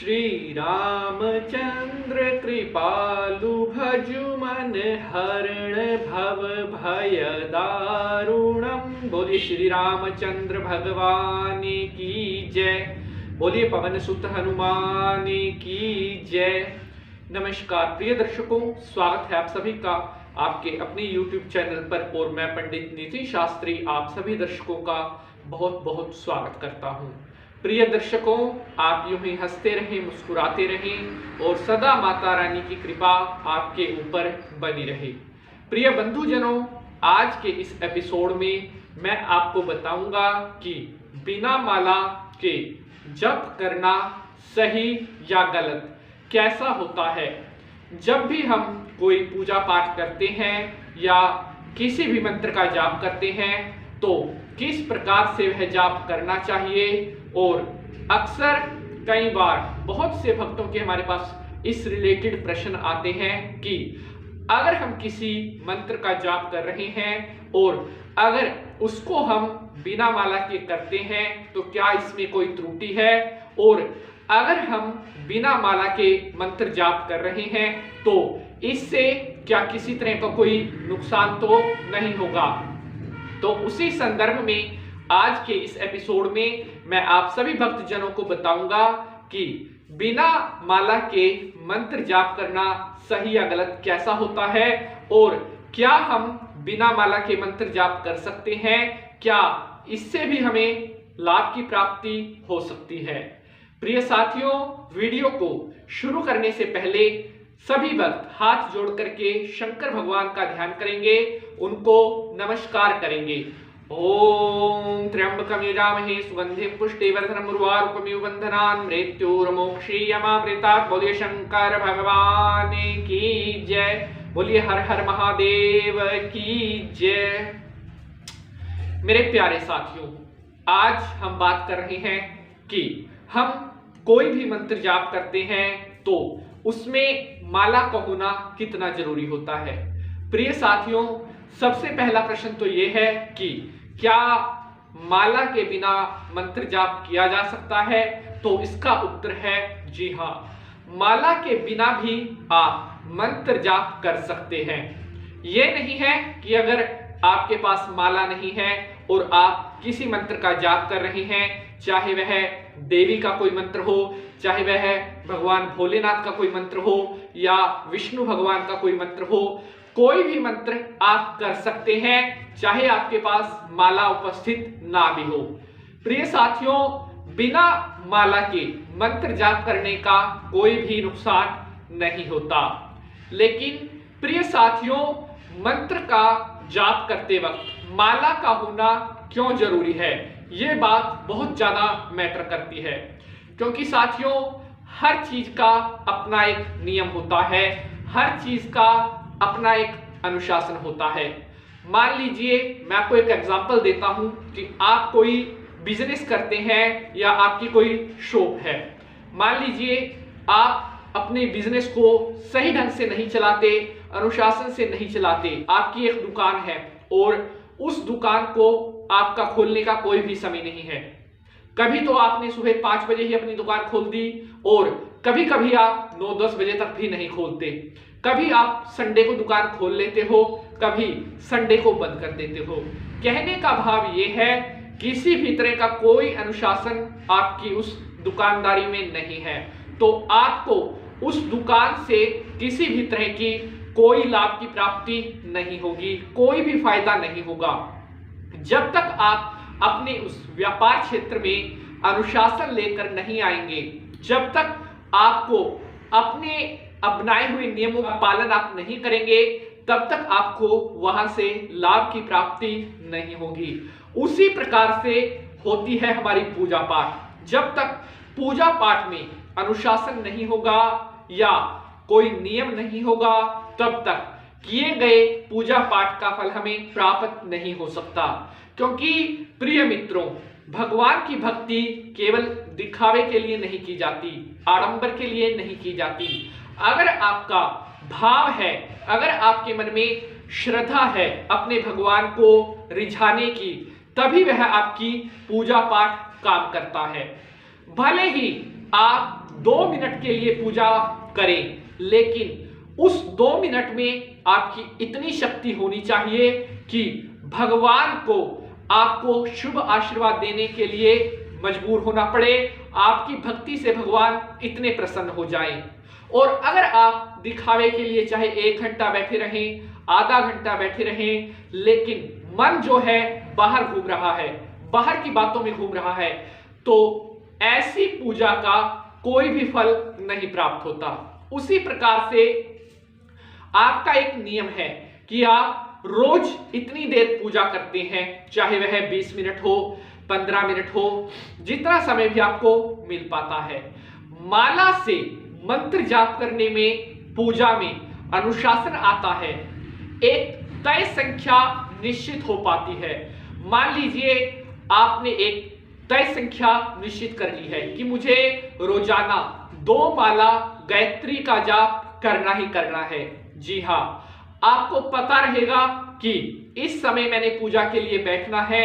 श्री रामचंद्र कृपालु भजु मन हरण भव भय दारुणम। बोलिए श्री रामचंद्र भगवान की जय। बोलिए पवन सुत हनुमान की जय। नमस्कार प्रिय दर्शकों, स्वागत है आप सभी का आपके अपने YouTube चैनल पर और मैं पंडित नितिन शास्त्री आप सभी दर्शकों का बहुत बहुत स्वागत करता हूं। प्रिय दर्शकों, आप यूं ही हंसते रहें, मुस्कुराते रहें और सदा माता रानी की कृपा आपके ऊपर बनी रहे। प्रिय बंधुजनों, आज के इस एपिसोड में मैं आपको बताऊंगा कि बिना माला के जप करना सही या गलत कैसा होता है। जब भी हम कोई पूजा पाठ करते हैं या किसी भी मंत्र का जाप करते हैं तो किस प्रकार से वह जाप करना चाहिए। और अक्सर कई बार बहुत से भक्तों के हमारे पास इस रिलेटेड प्रश्न आते हैं कि अगर हम किसी मंत्र का जाप कर रहे हैं और अगर उसको हम बिना माला के करते हैं तो क्या इसमें कोई त्रुटि है, और अगर हम बिना माला के मंत्र जाप कर रहे हैं तो इससे क्या किसी तरह का कोई नुकसान तो नहीं होगा। तो उसी संदर्भ में आज के इस एपिसोड में मैं आप सभी भक्तजनों को बताऊंगा कि बिना माला के मंत्र जाप करना सही या गलत कैसा होता है और क्या हम बिना माला के मंत्र जाप कर सकते हैं, क्या इससे भी हमें लाभ की प्राप्ति हो सकती है। प्रिय साथियों, वीडियो को शुरू करने से पहले सभी भक्त हाथ जोड़ करके शंकर भगवान का ध्यान करेंगे, उनको नमस्कार करेंगे। ओम त्र्यंबकं यजामहे सुगंधिं पुष्टिवर्धनम् उर्वारुकमिव बन्धनान् मृत्युर्मोक्षीयमामृतात्। बोलिए शंकर भगवान की जय। बोलिए हर हर महादेव की जय। मेरे प्यारे साथियों, आज हम बात कर रहे हैं कि हम कोई भी मंत्र जाप करते हैं तो उसमें माला का होना कितना जरूरी होता है। प्रिय साथियों, सबसे पहला प्रश्न तो यह है कि क्या माला के बिना मंत्र जाप किया जा सकता है। तो इसका उत्तर है जी हाँ, माला के बिना भी आप मंत्र जाप कर सकते हैं। यह नहीं है कि अगर आपके पास माला नहीं है और आप किसी मंत्र का जाप कर रहे हैं, चाहे वह देवी का कोई मंत्र हो, चाहे वह भगवान भोलेनाथ का कोई मंत्र हो या विष्णु भगवान का कोई मंत्र हो, कोई भी मंत्र आप कर सकते हैं चाहे आपके पास माला उपस्थित ना भी हो। प्रिय साथियों, बिना माला के मंत्र जाप करने का कोई भी नुकसान नहीं होता। लेकिन प्रिय साथियों, मंत्र का जाप करते वक्त माला का होना क्यों जरूरी है, यह बात बहुत ज्यादा मैटर करती है। क्योंकि साथियों, हर चीज का अपना एक नियम होता है, हर चीज का अपना एक अनुशासन होता है। मान लीजिए मैं आपको एक एग्जांपल देता हूं कि आप कोई बिजनेस करते हैं या आपकी कोई शॉप है। मान लीजिए आप अपने बिजनेस को सही ढंग से नहीं चलाते, अनुशासन से नहीं चलाते। आपकी एक दुकान है और उस दुकान को आपका खोलने का कोई भी समय नहीं है। कभी तो आपने सुबह 5 बजे ही अपनी दुकान खोल दी और कभी कभी आप 9-10 बजे तक भी नहीं खोलते। कभी आप संडे को दुकान खोल लेते हो, कभी संडे को बंद कर देते हो। कहने का भाव ये है, किसी भी तरह का कोई अनुशासन आपकी उस दुकानदारी में नहीं है, तो आपको उस दुकान से किसी भी तरह की कोई लाभ की प्राप्ति नहीं होगी, कोई भी फायदा नहीं होगा। जब तक आप अपने उस व्यापार क्षेत्र में अनुशासन लेकर नहीं आएंगे, जब तक आपको अपने अपनाए हुए नियमों का पालन आप नहीं करेंगे, तब तक आपको वहां से लाभ की प्राप्ति नहीं होगी। उसी प्रकार से होती है हमारी पूजा पाठ। जब तक पूजा पाठ में अनुशासन नहीं होगा या कोई नियम नहीं होगा, तब तक किए गए पूजा पाठ का फल हमें प्राप्त नहीं हो सकता। क्योंकि प्रिय मित्रों, भगवान की भक्ति केवल दिखावे के लिए नहीं की जाती, आडंबर के लिए नहीं की जाती। अगर आपका भाव है, अगर आपके मन में श्रद्धा है अपने भगवान को रिझाने की, तभी वह आपकी पूजा पाठ काम करता है। भले ही आप 2 मिनट के लिए पूजा करें, लेकिन उस 2 मिनट में आपकी इतनी शक्ति होनी चाहिए कि भगवान को आपको शुभ आशीर्वाद देने के लिए मजबूर होना पड़े। आपकी भक्ति से भगवान इतने प्रसन्न हो जाएं। और अगर आप दिखावे के लिए चाहे 1 घंटा बैठे रहें, आधा घंटा बैठे रहें, लेकिन मन जो है बाहर घूम रहा है, बाहर की बातों में घूम रहा है, तो ऐसी पूजा का कोई भी फल नहीं प्राप्त होता। उसी प्रकार से आपका एक नियम है कि आप रोज इतनी देर पूजा करते हैं, चाहे वह 20 मिनट हो, 15 मिनट हो, जितना समय भी आपको मिल पाता है। माला से मंत्र जाप करने में, पूजा में अनुशासन आता है। एक तय संख्या निश्चित हो पाती है। मान लीजिए आपने एक तय संख्या निश्चित कर ली है कि मुझे रोजाना 2 माला गायत्री का जाप करना ही करना है। जी हाँ, आपको पता रहेगा कि इस समय मैंने पूजा के लिए बैठना है,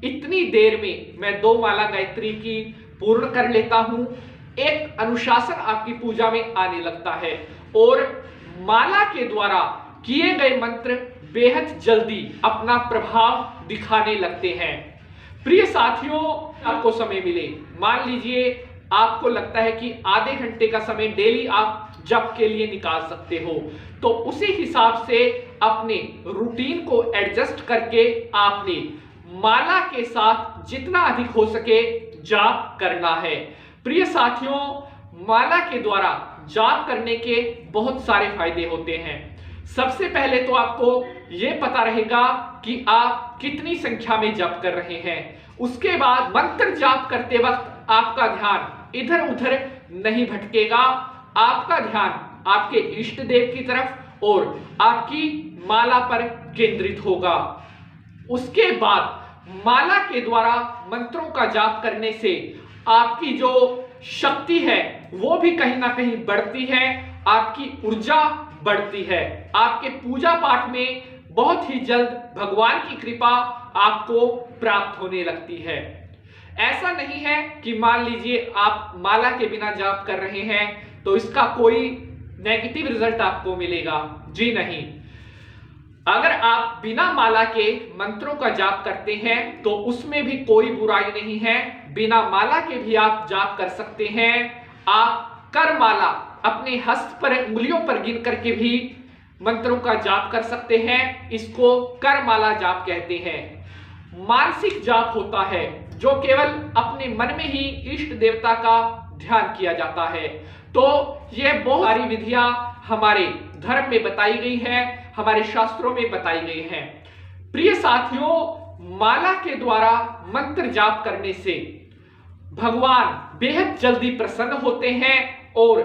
इतनी देर में मैं 2 माला गायत्री की पूर्ण कर लेता हूं। एक अनुशासन आपकी पूजा में आने लगता है और माला के द्वारा किए गए मंत्र बेहद जल्दी अपना प्रभाव दिखाने लगते हैं। प्रिय साथियों, आपको समय मिले, मान लीजिए आपको लगता है कि आधे घंटे का समय डेली आप जप के लिए निकाल सकते हो, तो उसी हिसाब से अपने रूटीन को एडजस्ट करके आपने माला के साथ जितना अधिक हो सके जाप करना है। प्रिय साथियों, माला के द्वारा जाप करने के बहुत सारे फायदे होते हैं। सबसे पहले तो आपको यह पता रहेगा कि आप कितनी संख्या में जप कर रहे हैं। उसके बाद मंत्र जाप करते वक्त आपका ध्यान इधर उधर नहीं भटकेगा। आपका ध्यान आपके इष्ट देव की तरफ और आपकी माला पर केंद्रित होगा। उसके बाद माला के द्वारा मंत्रों का जाप करने से आपकी जो शक्ति है वो भी कहीं ना कहीं बढ़ती है, आपकी ऊर्जा बढ़ती है। आपके पूजा पाठ में बहुत ही जल्द भगवान की कृपा आपको प्राप्त होने लगती है। ऐसा नहीं है कि मान लीजिए आप माला के बिना जाप कर रहे हैं तो इसका कोई नेगेटिव रिजल्ट आपको मिलेगा। जी नहीं, अगर आप बिना माला के मंत्रों का जाप करते हैं तो उसमें भी कोई बुराई नहीं है। बिना माला के भी आप जाप कर सकते हैं। आप कर माला अपने हस्त पर, उंगलियों पर गिन करके भी मंत्रों का जाप कर सकते हैं। इसको कर माला जाप कहते हैं। मानसिक जाप होता है जो केवल अपने मन में ही इष्ट देवता का ध्यान किया जाता है। तो यह बहुत सारी विधियां हमारे धर्म में बताई गई हैं, हमारे शास्त्रों में बताई गई हैं। प्रिय साथियों, माला के द्वारा मंत्र जाप करने से भगवान बेहद जल्दी प्रसन्न होते हैं और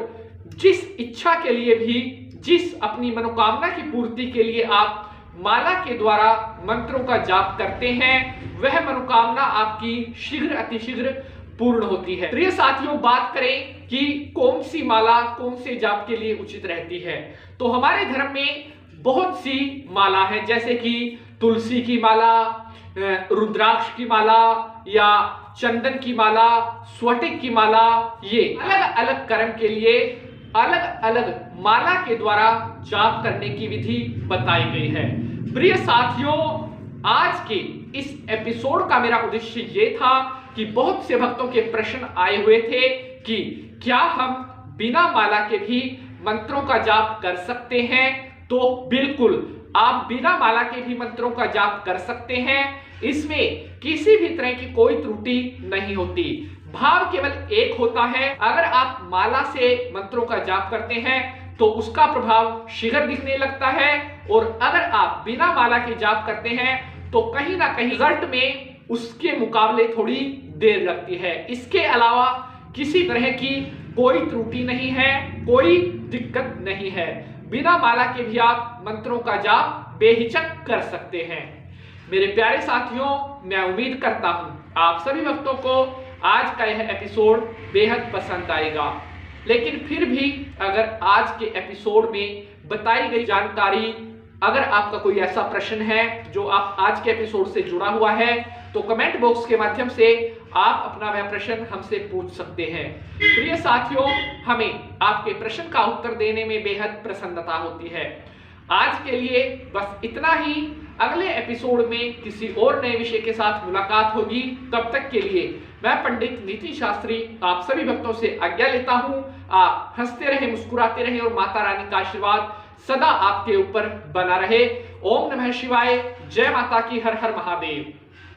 जिस इच्छा के लिए भी, जिस अपनी मनोकामना की पूर्ति के लिए आप माला के द्वारा मंत्रों का जाप करते हैं, वह मनोकामना आपकी शीघ्र अतिशीघ्र पूर्ण होती है। प्रिय साथियों, बात करें कि कौन सी माला कौन से जाप के लिए उचित रहती है, तो हमारे धर्म में बहुत सी माला है, जैसे कि तुलसी की माला, रुद्राक्ष की माला या चंदन की माला, स्फटिक की माला। ये अलग अलग कर्म के लिए अलग अलग माला के द्वारा जाप करने की विधि बताई गई है। प्रिय साथियों, आज के इस एपिसोड का मेरा उद्देश्य ये था कि बहुत से भक्तों के प्रश्न आए हुए थे कि क्या हम बिना माला के भी मंत्रों का जाप कर सकते हैं। तो बिल्कुल, आप बिना माला के भी मंत्रों का जाप कर सकते हैं। इसमें किसी भी तरह की कोई त्रुटि नहीं होती। भाव केवल एक होता है। अगर आप माला से मंत्रों का जाप करते हैं तो उसका प्रभाव शीघ्र दिखने लगता है, और अगर आप बिना माला के जाप करते हैं तो कहीं ना कहीं रिजल्ट में उसके मुकाबले थोड़ी देर लगती है। इसके अलावा किसी तरह की कोई त्रुटि नहीं है, कोई दिक्कत नहीं है। बिना माला के भी आप मंत्रों का जाप बेहिचक कर सकते हैं। मेरे प्यारे साथियों, मैं उम्मीद करता हूं आप सभी भक्तों को आज का यह एपिसोड बेहद पसंद आएगा। लेकिन फिर भी अगर आज के एपिसोड में बताई गई जानकारी, अगर आपका कोई ऐसा प्रश्न है जो आप आज के एपिसोड से जुड़ा हुआ है, तो कमेंट बॉक्स के माध्यम से आप अपना वह प्रश्न हमसे पूछ सकते हैं। प्रिय साथियों, हमें आपके प्रश्न का उत्तर देने में बेहद प्रसन्नता होती है। आज के लिए बस इतना ही। अगले एपिसोड में किसी और नए विषय के साथ मुलाकात होगी। तब तक के लिए मैं पंडित नीति शास्त्री आप सभी भक्तों से आज्ञा लेता हूं। आप हंसते रहें, मुस्कुराते रहें और माता रानी का आशीर्वाद सदा आपके ऊपर बना रहे। ओम नमः शिवाय। जय माता की। हर हर महादेव।